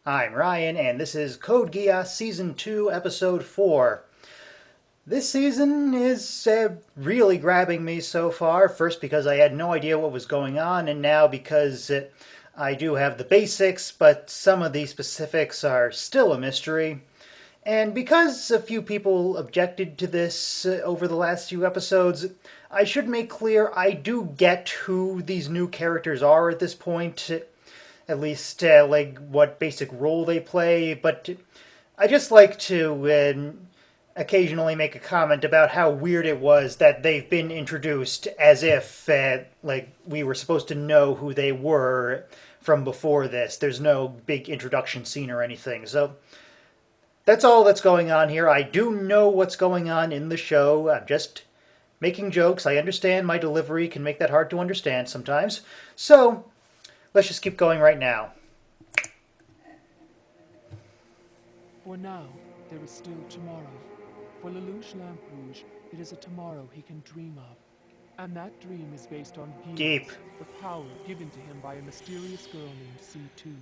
I'm Ryan, and this is Code Geass Season 2, Episode 4. This season is really grabbing me so far, first because I had no idea what was going on, and now because I do have the basics, but some of the specifics are still a mystery. And because a few people objected to this over the last few episodes, I should make clear I do get who these new characters are at this point, at least like what basic role they play, but I just like to occasionally make a comment about how weird it was that they've been introduced as if like we were supposed to know who they were from before this. There's no big introduction scene or anything, so that's all that's going on here. I do know what's going on in the show. I'm just making jokes. I understand my delivery can make that hard to understand sometimes. So, let's just keep going right now. For now, there is still tomorrow. For Lelouch Lamp, it is a tomorrow he can dream of. And that dream is based on Geass, Deep. the power given to him by a mysterious girl named C2.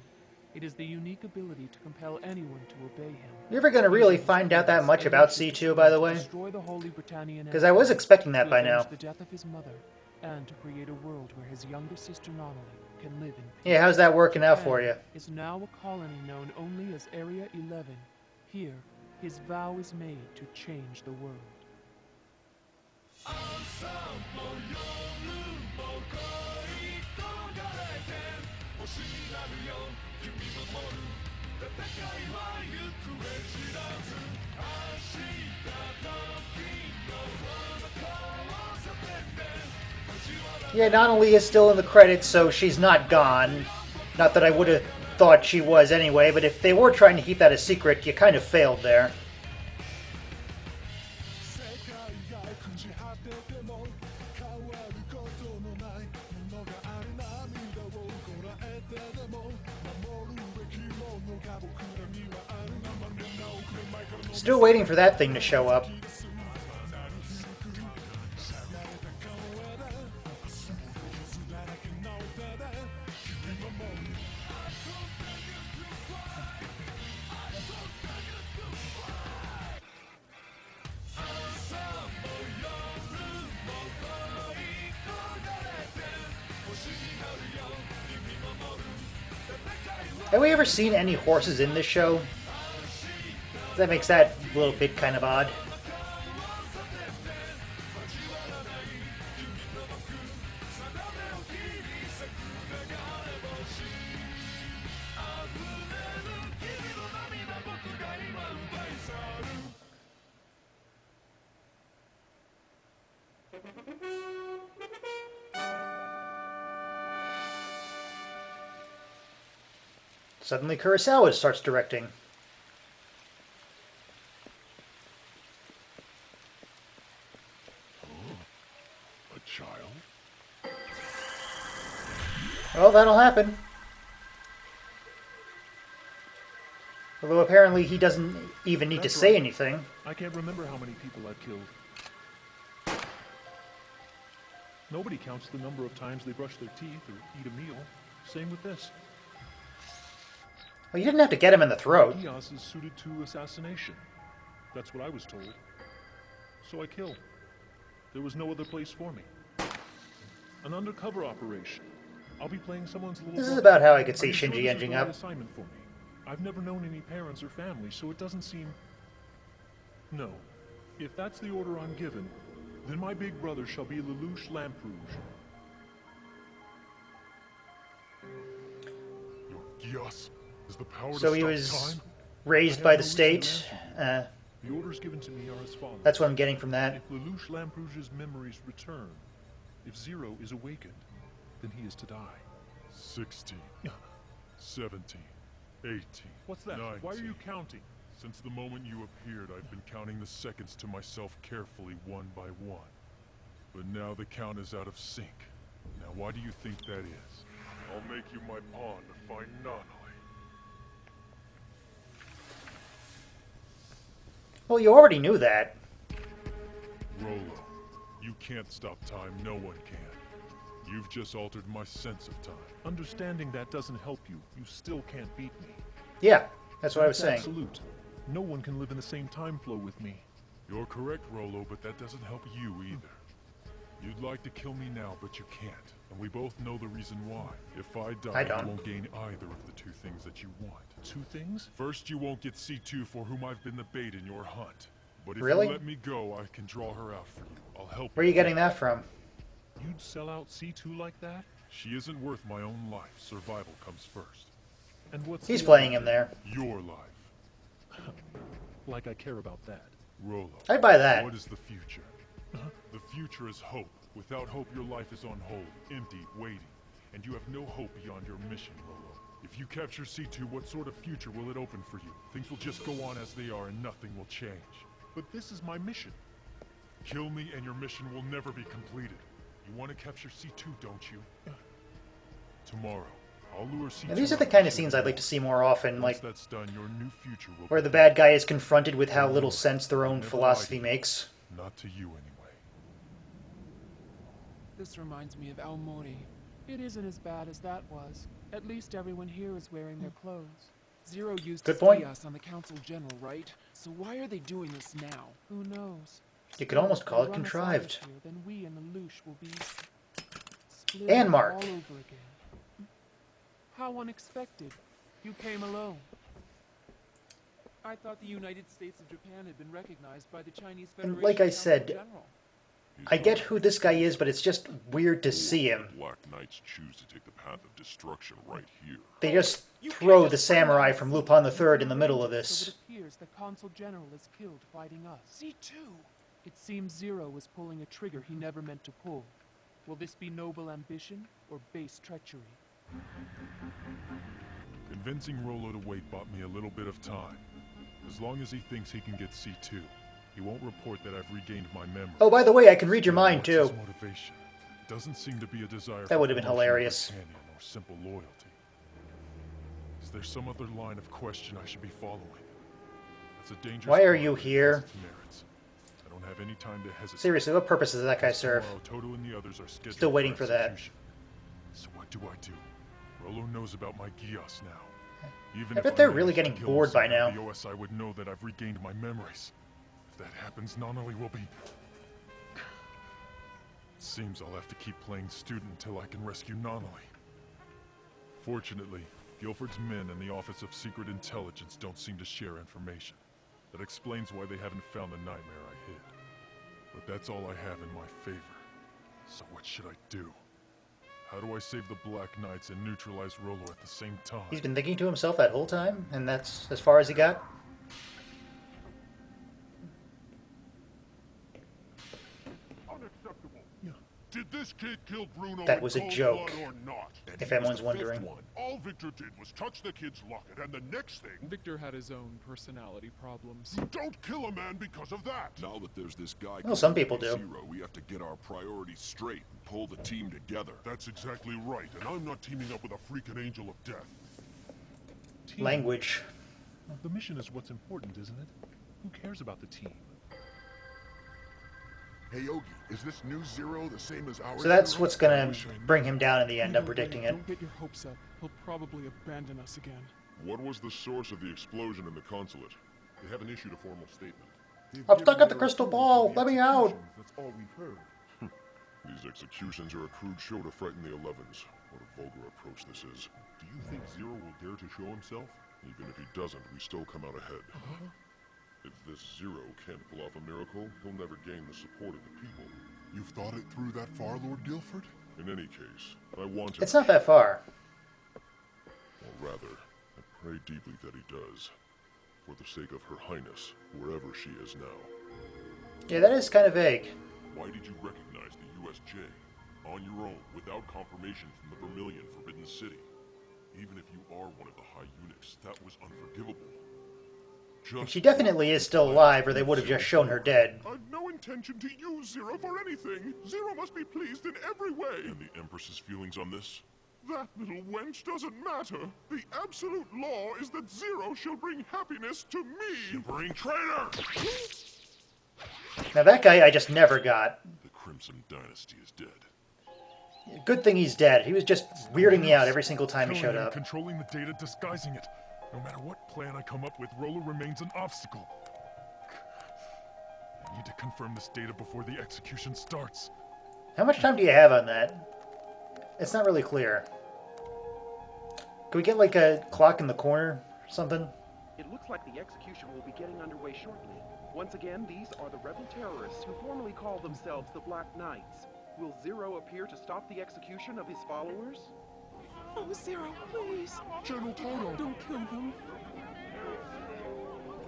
It is the unique ability to compel anyone to obey him. You ever going to really find out that much about C2, by the way? Because I was expecting that by now. The death of his mother, and to create a world where his younger sister Nonali can live in peace. Yeah, how's that working out for you? Is now a colony known only as Area 11. Here, his vow is made to change the world. Yeah, Nonali is still in the credits, so she's not gone. Not that I would have thought she was anyway, but if they were trying to keep that a secret, you kind of failed there. Still waiting for that thing to show up. Have we ever seen any horses in this show? That makes that a little bit kind of odd. Suddenly Kurosawa starts directing. A child? Well, that'll happen. Although apparently he doesn't even need to say anything. I can't remember how many people I've killed. Nobody counts the number of times they brush their teeth or eat a meal. Same with this. Well, you didn't have to get him in the throat. Geass is suited to assassination. That's what I was told. So I killed. There was no other place for me. An undercover operation. I'll be playing someone's little... This is about how I could see Shinji ending up. Assignment for me. I've never known any parents or family, so it doesn't seem... No. If that's the order I'm given, then my big brother shall be Lelouch Lamp. Your Geass is the power So to he stop was time? raised by the state. The orders given to me are as follows. That's what I'm getting from that. If Lelouch Lamp memories return, if Zero is awakened, then he is to die. 16, 17, 18. What's that? 19. Why are you counting? Since the moment you appeared, I've been counting the seconds to myself carefully, one by one. But now the count is out of sync. Now why do you think that is? I'll make you my pawn to find Nonali. Well, you already knew that. Rolo, you can't stop time, no one can. You've just altered my sense of time. Understanding that doesn't help you. You still can't beat me. Yeah, that's what I was saying. Absolute. No one can live in the same time flow with me. You're correct, Rolo, but that doesn't help you either. You'd like to kill me now, but you can't. And we both know the reason why. If I die, don't. you won't gain either of the two things that you want. Two things? First, you won't get C2, for whom I've been the bait in your hunt. But if Really? you let me go, I can draw her out for you. I'll help Where are you getting that from? You'd sell out C2 like that? She isn't worth my own life. Survival comes first. And what's He's the playing other him there. thing? Your life. Like I care about that. Rolo. I'd buy that. What is the future? The future is hope. Without hope, your life is on hold, empty, waiting. And you have no hope beyond your mission, Rolo. If you capture C2, what sort of future will it open for you? Things will just go on as they are and nothing will change. But this is my mission. Kill me and your mission will never be completed. You want to capture C2, don't you? Tomorrow, I'll lure C2. And these are the kind of scenes I'd like to see more often, Once like that's done, your new future will where the begin. bad guy is confronted with how little sense their own philosophy makes. Not to you, anyway. This reminds me of Aomori. It isn't as bad as that was. At least everyone here is wearing their clothes. Zero used Good to point. see us on the Council General, right? So why are they doing this now? Who knows? You could almost call it If they run us out of contrived. here, then we and Lelouch will be split And up Mark. all over again. How unexpected. You came alone. I thought the United States of Japan had been recognized by the Chinese Federation. And like I Council said, General. I get who this guy is, but it's just weird to see him. Black Knights choose to take the path of destruction right here. They just You throw can't the just bring samurai us. from Lupin III in the middle of So this. it appears the Consul General is killed fighting us. C2! It seems Zero was pulling a trigger he never meant to pull. Will this be noble ambition or base treachery? Convincing Rolo to wait bought me a little bit of time. As long as he thinks he can get C2, he won't report that I've regained my memory. Oh, by the way, I can read your mind, What's his too. motivation? Doesn't seem to be a desire That for would have been promotion or hilarious. companion or simple loyalty. Is there some other line of question I should be following? That's a dangerous Why are path you that here? has its merits. I don't have any time to hesitate. Seriously, what purpose does that guy serve? Tomorrow, Toto and the others are scheduled Still waiting for that. execution. So what do? Rolo knows about my Geass now. Even I if bet they're manage really to getting kill bored by someone, now. The OSI would know that I've regained my memories. If that happens, Nonali will be... Seems I'll have to keep playing student until I can rescue Nonali. Fortunately, Guilford's men and the Office of Secret Intelligence don't seem to share information. That explains why they haven't found the nightmare I hid. But that's all I have in my favor. So what should I do? How do I save the Black Knights and neutralize Rolo at the same time? He's been thinking to himself that whole time, and that's as far as he got? Unacceptable. Did this kid kill Bruno That in was a cold joke, blood or not? And if he was anyone's the wondering. fifth one. All Victor did was touch the kid's locket, and the next thing... Victor had his own personality problems. You don't kill a man because of that! Now that there's this guy Well, some called people do. Zero, we have to get our priorities straight and pull the team together. That's exactly right, and I'm not teaming up with a freaking angel of death. Language. The mission is what's important, isn't it? Who cares about the team? Hey Yogi, is this new Zero the same as our So that's Zero? what's gonna bring him down in the end, I'm Don't predicting worry, it. Don't get your hopes up. He'll probably abandon us again. What was the source of the explosion in the consulate? They haven't issued a formal statement. I'm stuck at the crystal ball! Let me out! That's all we've heard. These executions are a crude show to frighten the 11s. What a vulgar approach this is. Do you think Zero will dare to show himself? Even if he doesn't, we still come out ahead. If this Zero can't pull off a miracle, he'll never gain the support of the people. You've thought it through that far, Lord Guilford? In any case, I want him. It's not that far. Or rather, I pray deeply that he does. For the sake of Her Highness, wherever she is now. Yeah, that is kind of vague. Why did you recognize the USJ? On your own, without confirmation from the Vermilion Forbidden City. Even if you are one of the High Eunuchs, that was unforgivable. She definitely is still alive, or they would have just shown her dead. I've no intention to use Zero for anything. Zero must be pleased in every way. And the Empress's feelings on this? That little wench doesn't matter. The absolute law is that Zero shall bring happiness to me. Shivering traitor! Now that guy I just never got. The Crimson Dynasty is dead. Good thing he's dead. He was just weirding me out every single time he Killing showed and up. controlling the data, disguising it. No matter what plan I come up with, Rolo remains an obstacle. I need to confirm this data before the execution starts. How much time do you have on that? It's not really clear. Can we get like a clock in the corner or something? It looks like the execution will be getting underway shortly. Once again, these are the rebel terrorists who formerly call themselves the Black Knights. Will Zero appear to stop the execution of his followers? Oh, Zero, please. General Toto! Don't kill them.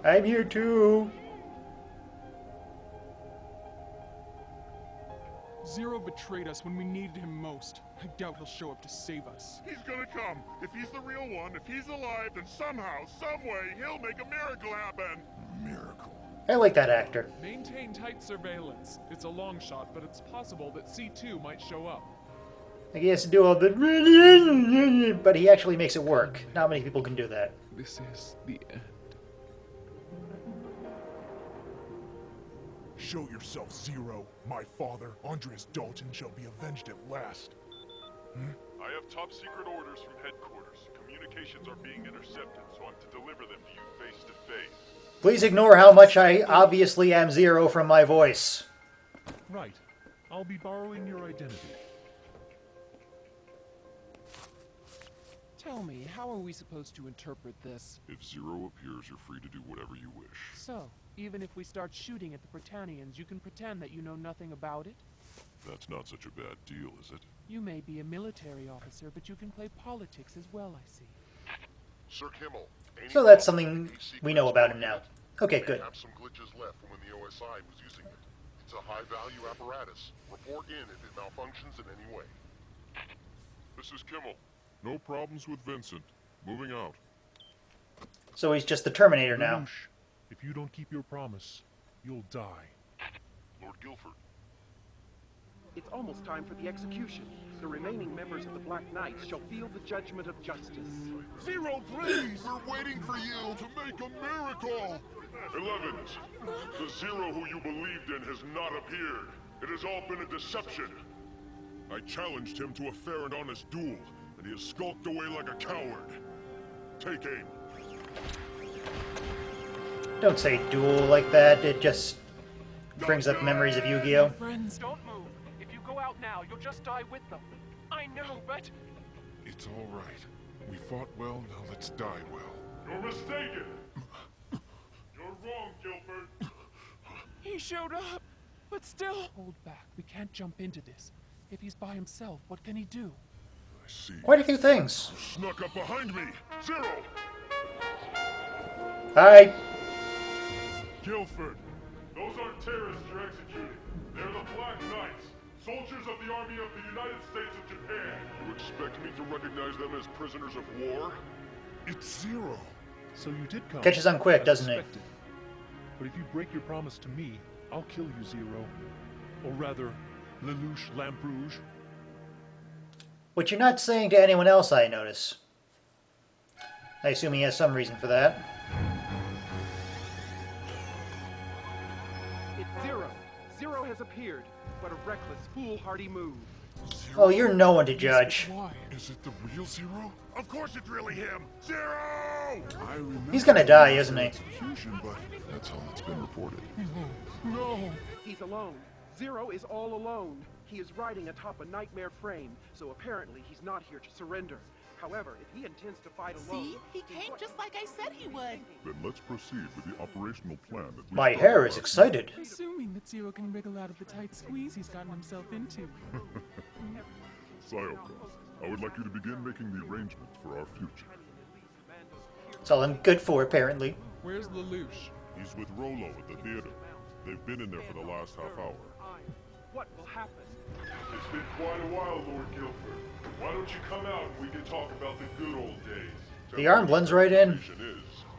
I'm here too. Zero betrayed us when we needed him most. I doubt he'll show up to save us. He's gonna come. If he's the real one, if he's alive, then somehow, someway, he'll make a miracle happen. Miracle. I like that actor. Maintain tight surveillance. It's a long shot, but it's possible that C2 might show up. Like he has to do all the... But he actually makes it work. Not many people can do that. This is the end. Show yourself, Zero. My father, Andreas Dalton, shall be avenged at last. I have top secret orders from headquarters. Communications are being intercepted, so I'm to deliver them to you face to face. Please ignore how much I obviously am Zero from my voice. Right. I'll be borrowing your identity. Tell me, how are we supposed to interpret this? If Zero appears, you're free to do whatever you wish. So, even if we start shooting at the Britannians, you can pretend that you know nothing about it? That's not such a bad deal, is it? You may be a military officer, but you can play politics as well, I see. Sir Kimmel. So that's something we know about him now. Okay, good. Have some glitches left from when the OSI was using it. It's a high-value apparatus. Report in if it malfunctions in any way. This is Kimmel. No problems with Vincent. Moving out. So he's just the Terminator now. Lelouch, if you don't keep your promise, you'll die. Lord Guilford. It's almost time for the execution. The remaining members of the Black Knights shall feel the judgment of justice. Zero, please! We're waiting for you to make a miracle! 11s, the Zero who you believed in has not appeared. It has all been a deception. I challenged him to a fair and honest duel, and he has skulked away like a coward. Take aim. Don't say duel like that. It just brings up memories of Yu-Gi-Oh! Friends, don't move. If you go out now, you'll just die with them. I know, but... It's all right. We fought well, now let's die well. You're mistaken! You're wrong, Guilford! He showed up! But still... Hold back. We can't jump into this. If he's by himself, what can he do? I see. Quite a few things. Snuck up behind me! Zero! Hi. Guilford! Those aren't terrorists you're executing. They're the Black Knights, soldiers of the Army of the United States of Japan. You expect me to recognize them as prisoners of war? It's Zero. So you did come. Catches on quick, as doesn't he? suspected. But if you break your promise to me, I'll kill you, Zero. Or rather, Lelouch Lamp-Rouge. Which you're not saying to anyone else, I notice. I assume he has some reason for that. It's Zero. Zero has appeared. What a reckless, foolhardy move. Oh, you're no one to judge. Why? Is it the real Zero? Of course it's really him! Zero! I remember He's gonna die, isn't he? execution, but that's all that's been reported. No! He's alone. Zero is all alone. He is riding atop a nightmare frame, so apparently he's not here to surrender. However, if he intends to fight alone... See? He came just like I said he would. Then let's proceed with the operational plan that we My started hair is last excited. Assuming that Zero can wriggle out of the tight squeeze he's gotten himself into. Sayoko, I would like you to begin making the arrangements for our future. That's all I'm good for, apparently. Where's Lelouch? He's with Rolo at the theater. They've been in there for the last half hour. What will happen? It's been quite a while, Lord Guilford. Why don't you come out and we can talk about the good old days? The arm blends right in.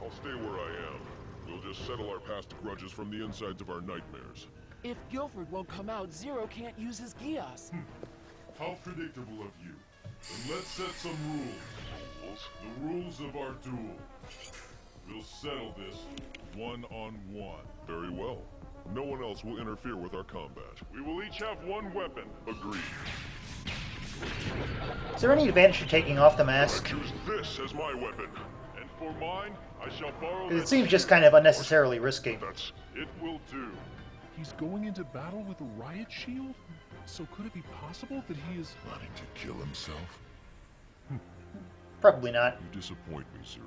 I'll stay where I am. We'll just settle our past grudges from the insides of our nightmares. If Guilford won't come out, Zero can't use his Geass. How predictable of you. Then let's set some rules. The rules of our duel. We'll settle this one-on-one. Very well. No one else will interfere with our combat. We will each have one weapon. Agreed. Is there any advantage to taking off the mask? Choose this as my weapon. And For mine, I shall borrow. It seems just kind of unnecessarily risky. It will do. He's going into battle with a riot shield? So could it be possible that he is Planning to kill himself? Probably not. You disappoint me, Zero.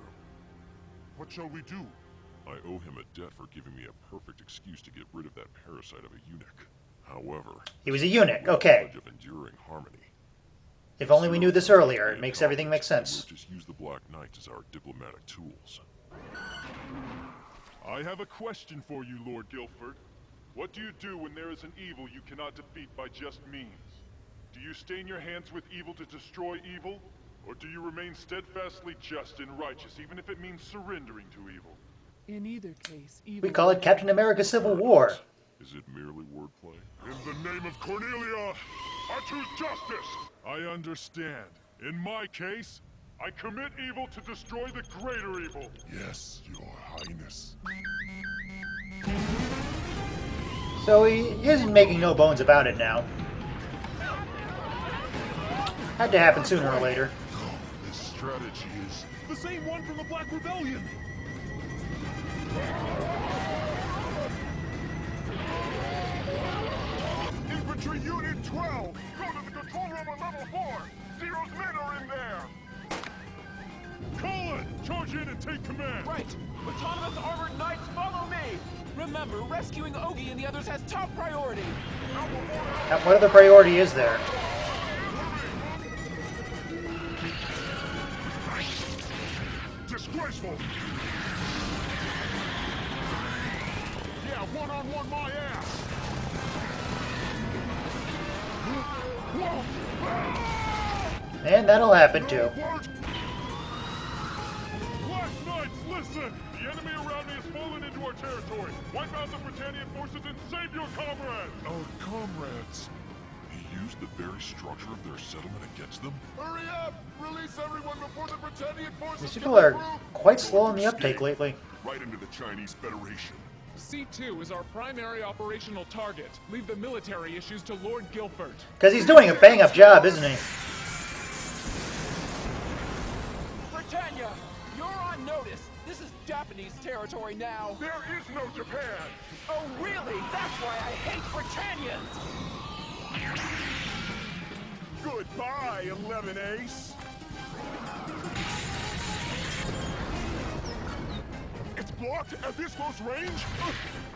What shall we do? I owe him a debt for giving me a perfect excuse to get rid of that parasite of a eunuch. However, He was a eunuch, okay. knowledge of enduring harmony. If only we knew this earlier, it makes everything make sense. We'll just use the Black Knights as our diplomatic tools. I have a question for you, Lord Guilford. What do you do when there is an evil you cannot defeat by just means? Do you stain your hands with evil to destroy evil? Or do you remain steadfastly just and righteous, even if it means surrendering to evil? In either case, evil... We call it Captain America Civil War. Is it merely wordplay? In the name of Cornelia, I choose justice! I understand. In my case, I commit evil to destroy the greater evil. Yes, Your Highness. So he isn't making no bones about it now. Had to happen sooner or later. No, this strategy is... The same one from the Black Rebellion! Infantry Unit 12! Go to the control room on level 4! Zero's men are in there! Call it! Charge in and take command! Right! Autonomous armored knights, follow me! Remember, rescuing Ogie and the others has top priority! Now, what other priority is there? Disgraceful! Yeah, one-on-one my ass! Whoa! And that'll happen too. Black Knights, listen! The enemy around me has fallen into our territory. Wipe out the Britannian forces and save your comrades! Our comrades? He used the very structure of their settlement against them? Hurry up! Release everyone before the Britannian forces These get people are through! quite slow on the uptake lately. Right into the Chinese Federation. C2 is our primary operational target. Leave the military issues to Lord Guilford. Because he's doing a bang-up job, isn't he? Britannia, you're on notice. This is Japanese territory now. There is no Japan! Oh, really? That's why I hate Britannians! Goodbye, 11 Ace! It's blocked at this close range?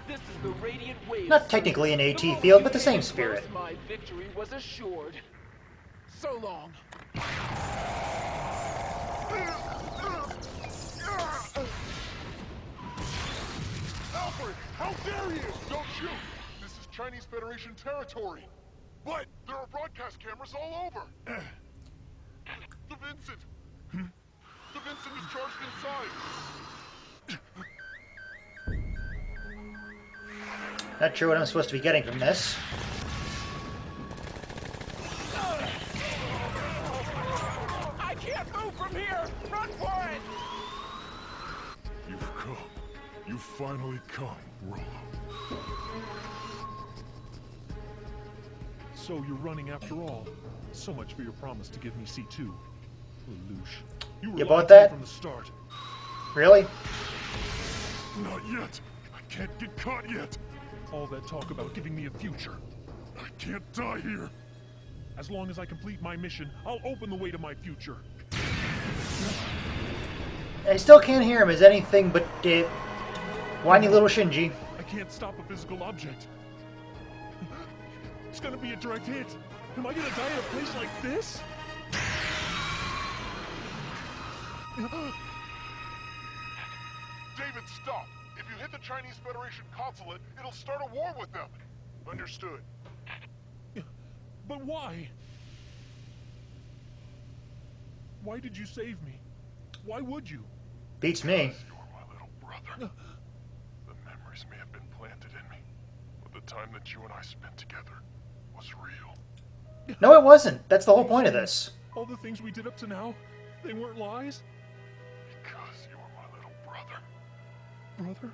This is the Radiant Wave. Not technically an AT field, but the same spirit. My victory was assured. So long. Alfred, how dare you! Don't shoot! This is Chinese Federation territory. But there are broadcast cameras all over. The Vincent! The Vincent is charged inside. Not sure what I'm supposed to be getting from this. I can't move from here! Run for it! You've come. You've finally come, Rolo. So you're running after all. So much for your promise to give me C2. Lelouch. You bought that? From the start. Really? Not yet. I can't get caught yet. All that talk about giving me a future. I can't die here. As long as I complete my mission, I'll open the way to my future. I still can't hear him as anything but whiny little Shinji. I can't stop a physical object. It's gonna be a direct hit. Am I gonna die in a place like this? David, stop! If you hit the Chinese Federation consulate, it'll start a war with them. Understood. But why? Why did you save me? Why would you? Beats me. You're my little brother. The memories may have been planted in me, but the time that you and I spent together was real. No, it wasn't. That's the whole point of this. All the things we did up to now, they weren't lies? Because you're my little brother. Brother?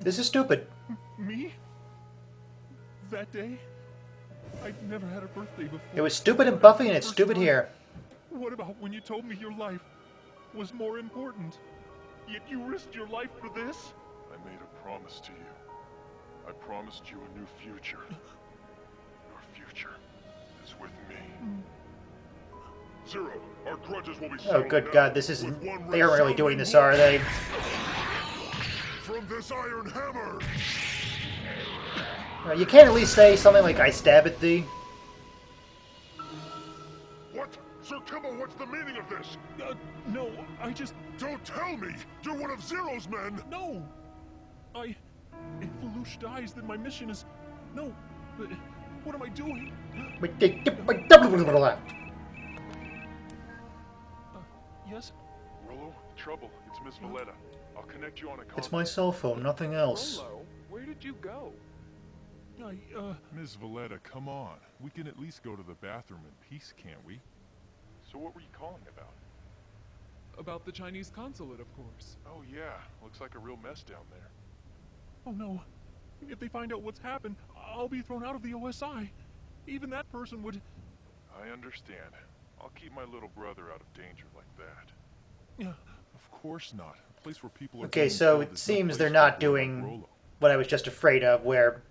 This is stupid. Me? That day? I'd never had a birthday before. It was stupid in Buffy, and it's stupid here. What about when you told me your life was more important? Yet you risked your life for this? I made a promise to you. I promised you a new future. Your future is with me. Zero, our grudges will be Oh, settled good now God, this isn't... with one They aren't really doing this, are resounding they? From this iron hammer! You can't at least say something like, I stab at thee. What? Sir Kimmel, what's the meaning of this? No, I just... Don't tell me! You're one of Zero's men! No! If Lelouch dies, then my mission is... No, but what am I doing? Yes? Rolo, trouble. It's Miss Valletta. I'll connect you on a call. It's my cell phone, nothing else. Rolo, where did you go? Miss Valletta, come on. We can at least go to the bathroom in peace, can't we? So what were you calling about? About the Chinese consulate, of course. Oh yeah, looks like a real mess down there. Oh no. If they find out what's happened, I'll be thrown out of the OSI. Even that person would... I understand. I'll keep my little brother out of danger like that. Yeah, of course not. A place where people are... Okay, so it seems they're not doing what I was just afraid of, where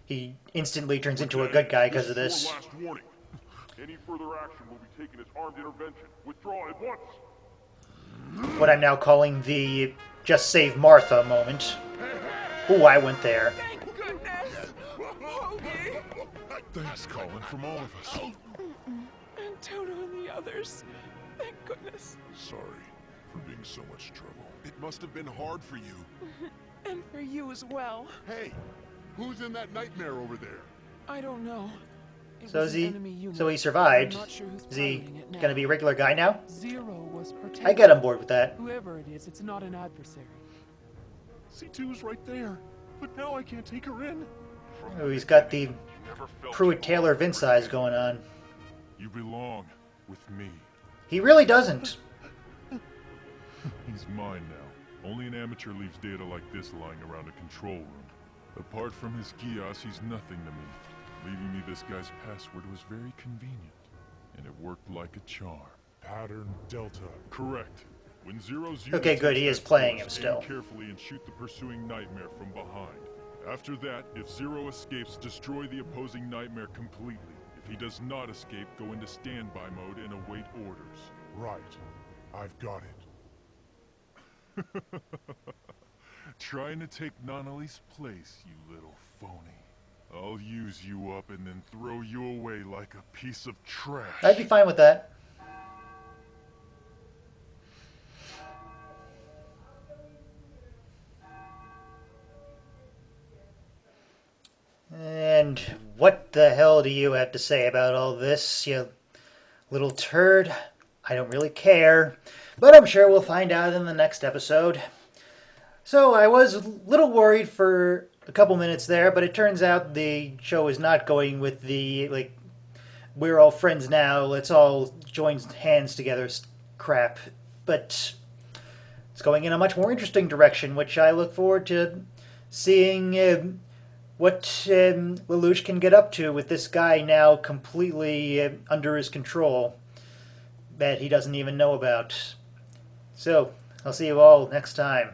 he instantly turns into a good guy because of this. Your last warning. Any further action will be taken as armed intervention. Withdraw at once. What I'm now calling the just save Martha moment. Ooh, I went there. Thank goodness! Hoagie! Thanks, Colin, from all of us. And Toto and the others. Thank goodness. Sorry for being so much trouble. It must have been hard for you. And for you as well. Hey, who's in that nightmare over there? I don't know. It So was is an he? enemy unit. So he survived. I'm not sure who's Is he piloting it now. gonna be a regular guy now? Zero was protected. I get on board with that. Whoever it is, it's not an adversary. C2's right there. But now I can't take her in. Oh, he's got the Never felt Pruitt Taylor Vince eyes going on. You belong with me. He really doesn't. He's mine now. Only an amateur leaves data like this lying around a control room. Apart from his Geass, he's nothing to me. Leaving me this guy's password was very convenient. And it worked like a charm. Pattern Delta. Correct. When Zero's unit Okay, good, he takes is that playing course, him still. aim carefully and shoot the pursuing nightmare from behind. After that, if Zero escapes, destroy the opposing nightmare completely. If he does not escape, go into standby mode and await orders. Right. I've got it. Trying to take Nonali's place, you little phony. I'll use you up and then throw you away like a piece of trash. I'd be fine with that. And what the hell do you have to say about all this, you little turd? I don't really care, but I'm sure we'll find out in the next episode. So I was a little worried for a couple minutes there, but it turns out the show is not going with the, like, we're all friends now, let's all join hands together crap. But it's going in a much more interesting direction, which I look forward to seeing what Lelouch can get up to with this guy now completely under his control that he doesn't even know about. So, I'll see you all next time.